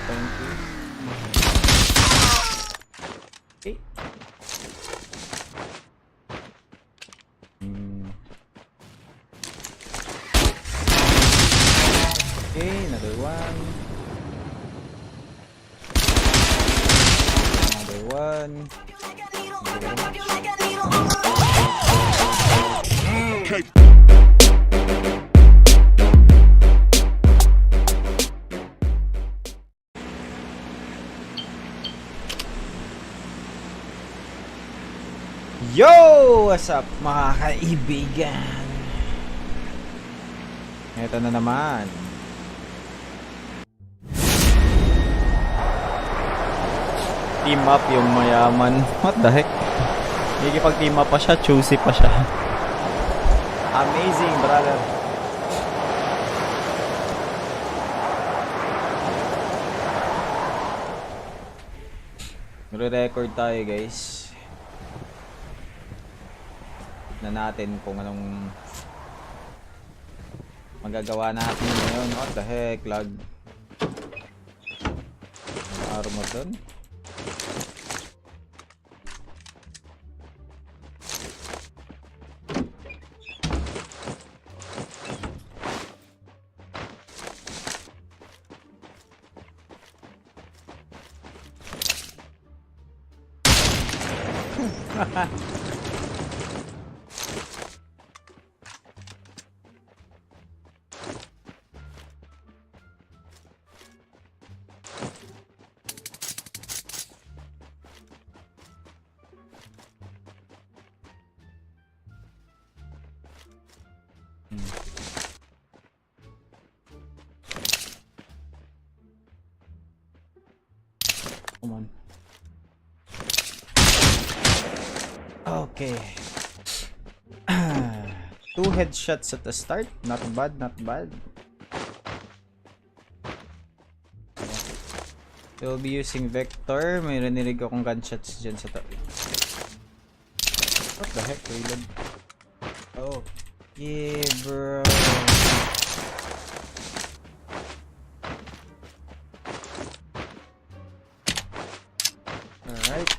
Thank you. Okay. Okay, another one. Another one. Okay. Yo! What's up mga kaibigan? Ito na naman. Team up yung mayaman. What the heck? Nakikipag team up pa siya, choosy pa siya. Amazing, brother. Re-record tayo, guys. Na natin kung anong magagawa natin ngayon. What the heck, lag. Ano mo dun? Come on. Okay. 2 headshots at the start. Not bad, not bad. We'll be using vector. May narinig akong gunshots dyan sa tabi. What the heck, reload? Oh. Yeah, bro. Alright.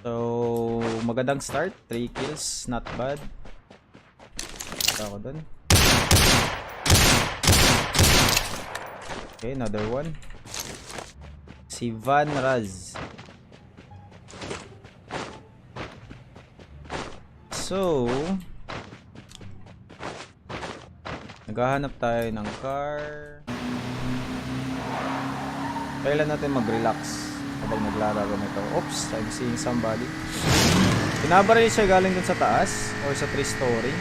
So, magandang start. 3 kills. Not bad. Ako dun. Okay, another one. Si Van Raz. So, naghahanap tayo ng car. Kailan natin mag-relax habang naglalaro nito. Oops, I'm seeing somebody. Pinabaril siya galing dun sa taas or sa 3-story.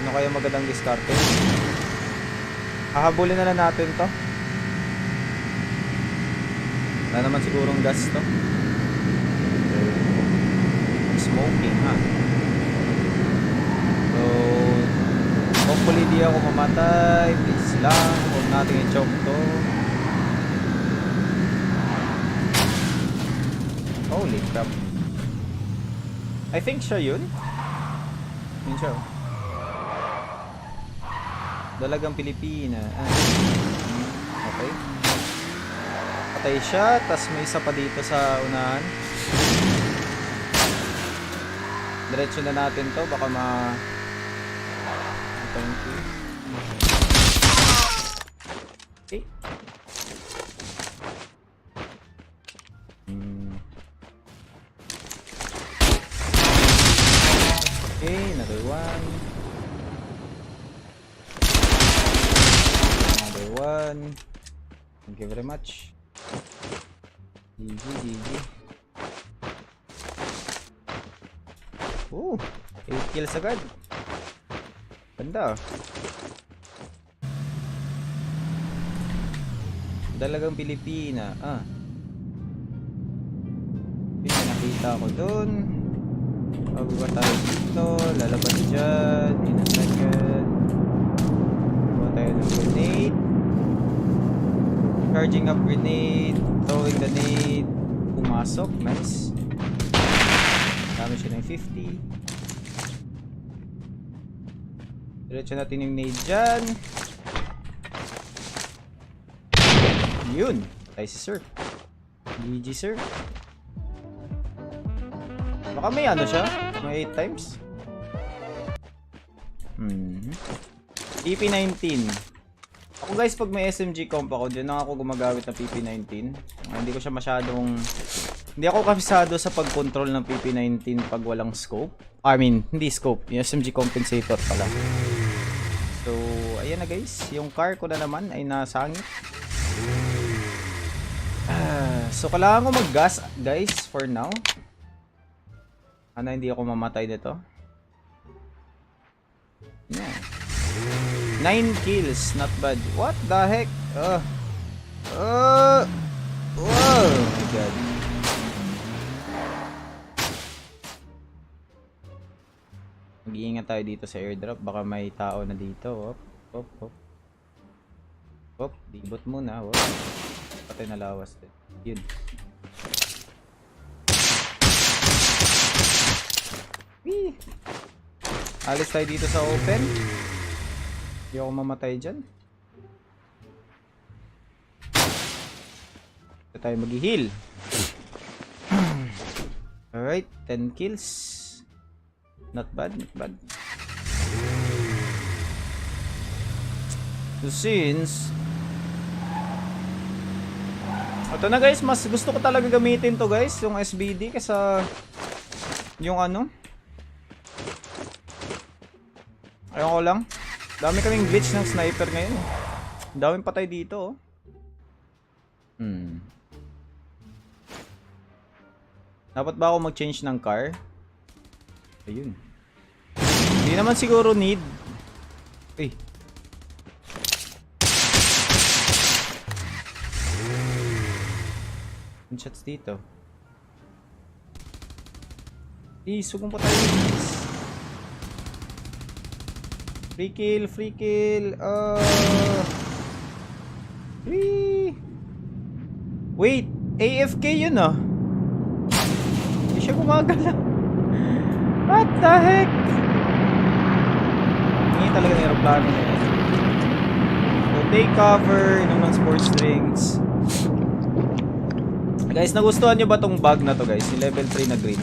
Ano kaya magandang diskarte? Hahabulin na lang natin to. Wala naman sigurong gas to. Smoking, ha? So, hopefully di ako mamatay. Please lang. Huwag natin i-choke to. Holy crap. I think siya yun. Yun siya. Dalagang Pilipina. Okay. Patay siya. Tas may isa pa dito sa unahan. Diretso na natin to. Baka ma... Thank you. Okay. Okay, another one. Another one. Thank you very much. GG, GG. Oh, 8 kills agad. Ganda. Dalagang Pilipina. Nakita ko dun. Pagbuka tayo dito. Lalabas dyan. In a second. Buka tayo ng grenade. Charging up grenade. Throwing the nade. Pumasok. Nice. Dami siya ng 50. Diretso natin yung nade dyan. Yun. Patay si sir. GG sir. Baka may ano siya? May 8 times? PP19. Ako guys, pag may SMG comp ako, dyan lang ako gumagamit ng PP19. Hindi ko siya masyadong... Hindi ako kabisado sa pag-control ng PP19 pag walang scope. I mean, hindi scope. Yung SMG compensator pala. So, ayan na guys. Yung car ko na naman ay nasangit. So, kailangan ko mag-gas guys for now. Sana hindi ako mamatay dito. Yeah. 9 kills, not bad. What the heck? Oh my god. Mag-iingat tayo dito sa airdrop. Baka may tao na dito. Hop, dibot muna. Hop. Patay na lawas din. Yun. Wee. Alis tayo dito sa open. Hindi ako mamatay dyan. Ito tayo mag-heal. Alright, 10 kills. Not bad, not bad. So since ito na guys, mas gusto ko talaga gamitin to guys, yung SBD kaysa yung ano. Ayun ko lang. Dami kaming glitch ng sniper ngayon. Daming patay dito. Dapat ba ako mag-change ng car? Ayun. Hindi naman siguro need. Uy. Ang shots dito. Sugong pa tayo. Free kill, free kill. Wait, AFK yun ah. Hindi siya gumagala. What the heck? Hindi talaga ng aeroplano na yun. So take cover, inom ng sports drinks. Guys, nagustuhan nyo ba tong bug na to guys? Yung level 3 na green.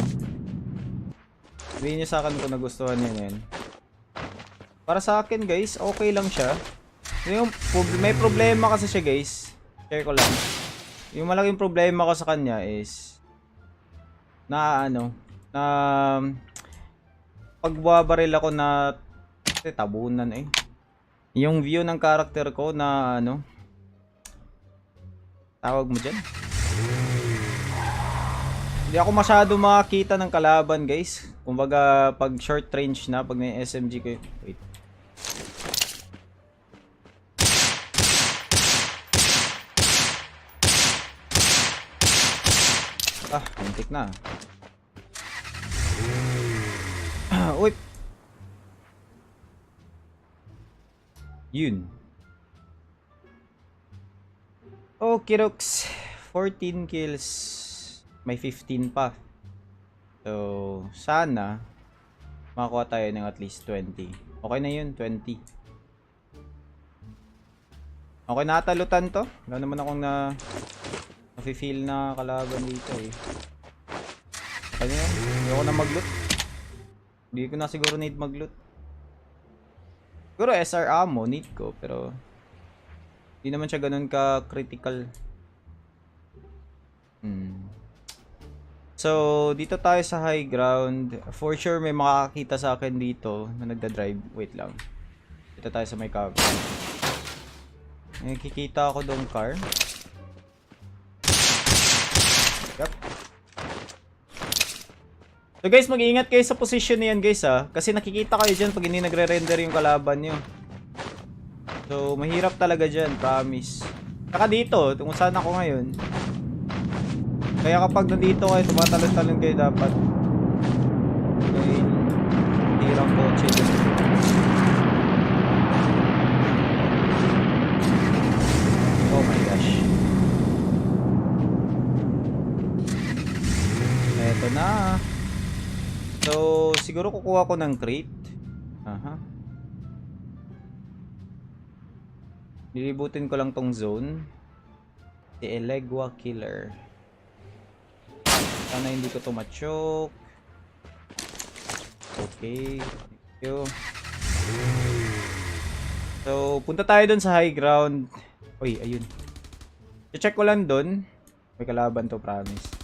Sabihin nyo sa akin kung nagustuhan nyo yan. Para sa akin guys, okay lang siya. Yung, may problema kasi siya guys. Share ko lang. Yung malaking problema ko sa kanya is na ano, na pagbabaril ako na tabunan eh. Yung view ng character ko na ano, tawag mo dyan, hindi ako masyado makakita ng kalaban guys. Kumbaga pag short range na, pag may SMG ko. Wait. Muntik na. Uy. Yun. Okay, Rox. 14 kills. May 15 pa. So, sana makakuha tayo ng at least 20. Okay na yun, 20. Okay, natalutan to. Wala naman akong na-feel na kalaban dito eh. Ano yun? Hindi ako na mag-loot. Hindi ko na siguro need mag-loot. Siguro SR ammo need ko, pero hindi naman siya ganun ka-critical. So, dito tayo sa high ground. For sure, may makakakita sa akin dito na nagda-drive. Wait lang. Dito tayo sa may cover. Nakikita ako doon car. Yup. So guys, mag-iingat kayo sa position na yan guys ha. Kasi nakikita kayo dyan pag hindi nagre-render yung kalaban nyo. So, mahirap talaga dyan. Promise. Saka dito, kung saan ako ngayon. Kaya kapag nandito kayo, tumatalon-talon kayo dapat. Okay. Tirang kotse dyan. Oh my gosh. Eto na. So, siguro kukuha ko ng crate. Lilibutin ko lang tong zone. Si Elegua Killer. Sana hindi ko to machok. Okay. Thank you. So, punta tayo dun sa high ground. Uy, ayun. I-check ko lang dun. May kalaban to, promise.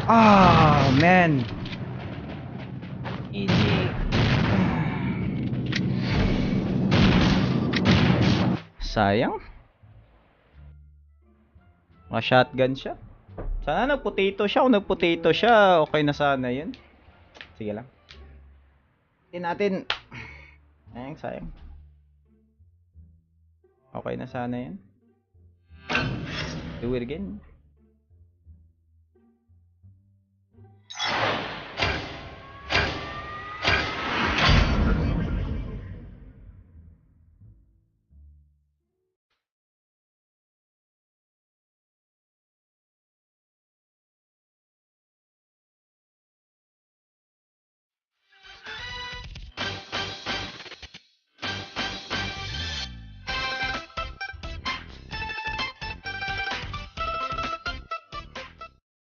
Ah, man. Easy. Sayang. Shotgun siya. Sana nag-potato siya. Kung nag-potato siya, okay na sana yun. Sige lang. Hindi natin. Ayun, sayang. Okay na sana yan. Do it again.